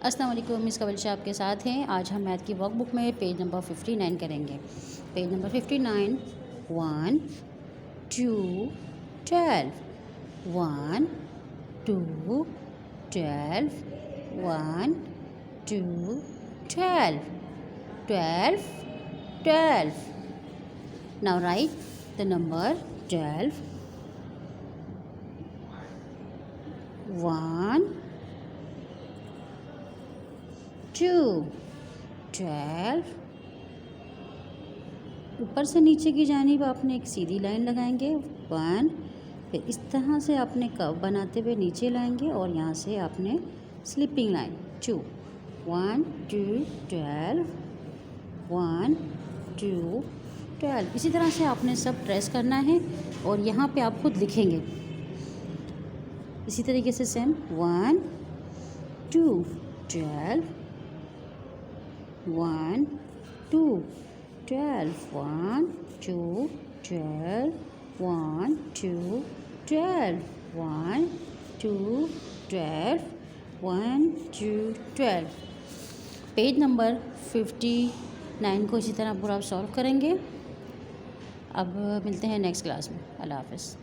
अस्सलाम वालेकुम, मिस कवल शाह आपके साथ हैं। आज हम मैथ की वर्कबुक में पेज नंबर 59 करेंगे। Page number 59, 1 2 12, 1 2 12, 1 2 12, 12 12. Now write the number 12. 1 2 12. ऊपर से नीचे की जानिब आपने एक सीधी लाइन लगाएंगे 1, फिर इस तरह से आपने कर्व बनाते हुए नीचे लाएंगे और यहाँ से आपने स्लिपिंग लाइन 2 1 2 12 1 2 12। इसी तरह से आपने सब ट्रेस करना है और यहाँ पे आप खुद लिखेंगे इसी तरीके से सेम 1 2 12 1 2 12 1 2 12 1 2 12 1 2 12 1 2 12। पेज नंबर 59 को इसी तरह पूरा आप सॉल्व करेंगे। अब मिलते हैं नेक्स्ट क्लास में। अल्लाह हाफ़िज़।